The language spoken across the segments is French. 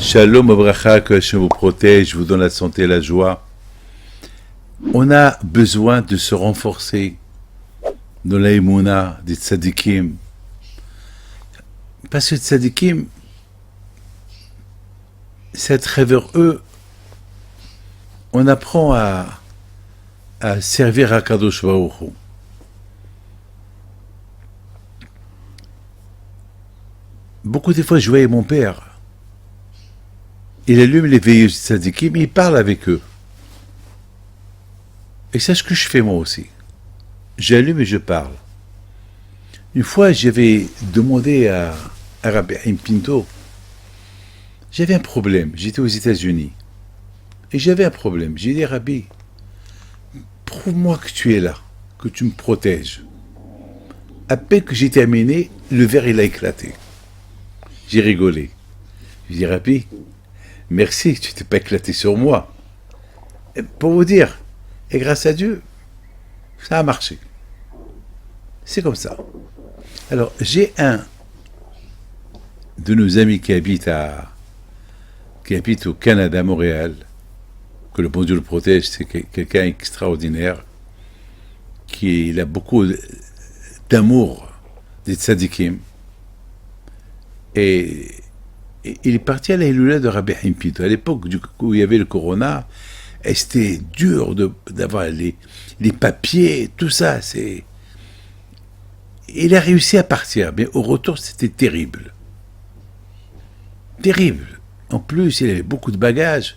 Shalom Abracha, que Hachem vous protège, vous donne la santé et la joie. On a besoin de se renforcer dans la émouna des tzadikim. Parce que les tzadikim, c'est à travers eux, on apprend à servir à Kadosh Baruch Hu. Beaucoup de fois, je voyais mon père. Il allume les veilleuses de tzadikim, il parle avec eux. Et c'est ce que je fais moi aussi. J'allume et je parle. Une fois, j'avais demandé à Rabbi Haim Pinto, j'avais un problème, j'étais aux États-Unis. Et j'avais un problème. J'ai dit, Rabbi, prouve-moi que tu es là, que tu me protèges. À peine que j'ai terminé, le verre il a éclaté. J'ai rigolé. J'ai dit, Rabbi, merci que tu t'es pas éclaté sur moi. Et pour vous dire, et grâce à Dieu, ça a marché. C'est comme ça. Alors, j'ai un de nos amis qui habite au Canada, à Montréal, que le bon Dieu le protège, c'est quelqu'un extraordinaire, il a beaucoup d'amour des tzadikim, et il est parti à la Hiloula de Rabbi Haim Pinto. À l'époque où il y avait le corona, et c'était dur d'avoir les papiers, tout ça. Il a réussi à partir, mais au retour, c'était terrible. Terrible. En plus, il avait beaucoup de bagages.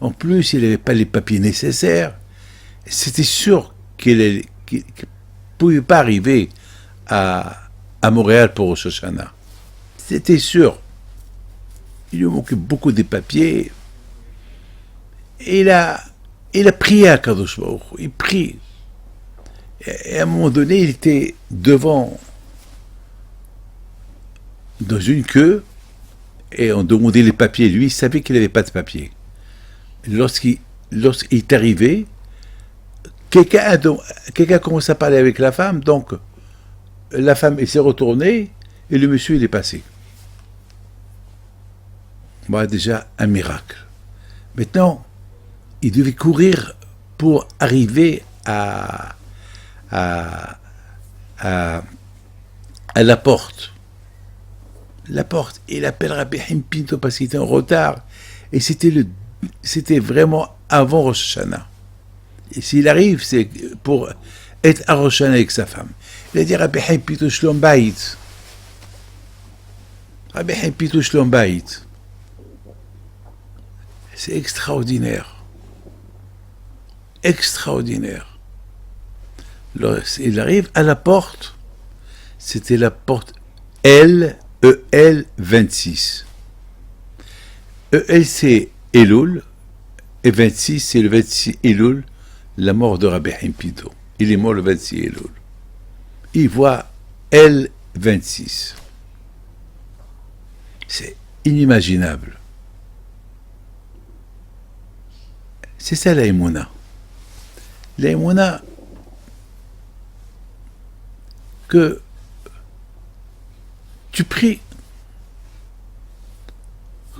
En plus, il n'avait pas les papiers nécessaires. C'était sûr qu'il ne pouvait pas arriver à Montréal pour Rosh Hashanah. C'était sûr. Il lui manquait beaucoup de papiers. Et il a prié à Kadosh Baruch Hu. Il prie. Et à un moment donné, il était devant, dans une queue, et on demandait les papiers. Lui, il savait qu'il n'avait pas de papiers. Lorsqu'il est arrivé, quelqu'un a commencé à parler avec la femme, donc la femme s'est retournée, et le monsieur, il est passé. Voilà déjà un miracle. Maintenant, il devait courir pour arriver à la porte. La porte. Il appelle Rabbi Haim Pinto parce qu'il était en retard. Et c'était vraiment avant Rosh Hashanah. Et s'il arrive, c'est pour être à Rosh Hashanah avec sa femme. Il a dit Rabbi Haim Pinto Shlom Bayit. Rabbi Haim Pinto Shlom Bayit. C'est extraordinaire. Extraordinaire. Il arrive à la porte. C'était la porte EL 26. EL c'est Elul, et 26 c'est le 26 Elul, la mort de Rabbi Haim Pinto. Il est mort le 26 Elul. Il voit EL 26. C'est inimaginable. C'est ça la Emouna. La Emouna que tu pries.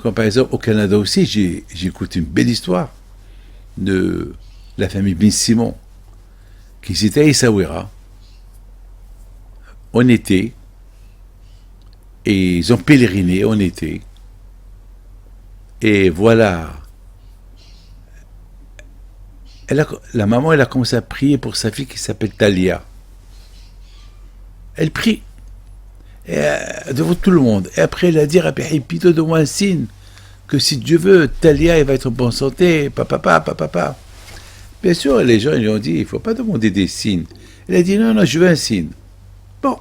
Comme par exemple au Canada aussi, j'ai écouté une belle histoire de la famille Ben Simon qui était à Essaouira en été, et ils ont pèleriné en été, et voilà, la maman elle a commencé à prier pour sa fille qui s'appelle Talia. Elle prie devant tout le monde. Et après, elle a dit à Rabbi Pinto, donne-moi un signe que si Dieu veut, Talia elle va être en bonne santé. Papa. Bien sûr, les gens ils lui ont dit, il ne faut pas demander des signes. Elle a dit, non, je veux un signe. Bon.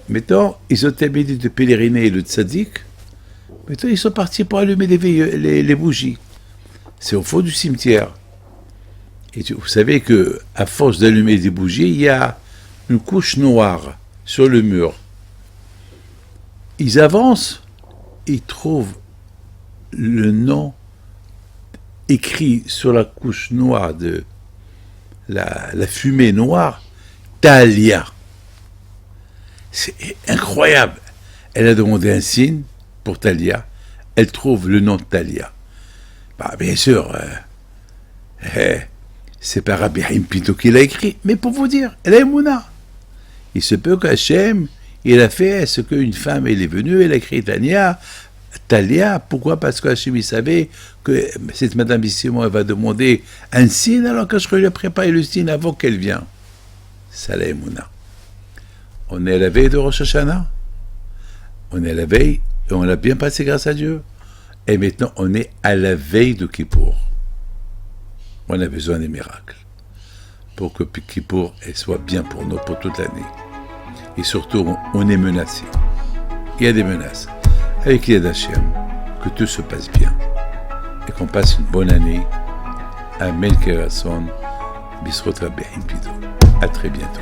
Maintenant, ils ont terminé de pèleriner le tzaddik. Maintenant, ils sont partis pour allumer les bougies. C'est au fond du cimetière. Et vous savez que à force d'allumer des bougies, il y a une couche noire sur le mur. Ils avancent, ils trouvent le nom écrit sur la couche noire de la fumée noire, Talia. C'est incroyable. Elle a demandé un signe pour Talia. Elle trouve le nom de Talia. Bah, bien sûr, c'est pas Rabbi Haim Pinto qui l'a écrit, mais pour vous dire, elle a Emouna. Il se peut qu'Hachem, il a fait ce qu'une femme, elle est venue, elle a écrit Talia. Pourquoi? Parce qu'Hachem, il savait que cette Madame Simon, elle va demander un signe, alors que je lui ai préparé le signe avant qu'elle vienne. Ça la Emouna. On est à la veille de Rosh Hashanah. On est à la veille, et on l'a bien passé grâce à Dieu. Et maintenant, on est à la veille de Kippour. On a besoin des miracles pour que Kippour soit bien pour nous, pour toute l'année. Et surtout, on est menacé. Il y a des menaces. Avec l'aide d'Hachem, que tout se passe bien. Et qu'on passe une bonne année. Amen Kerason, Bisrot Rabbi Haim Pinto. À très bientôt.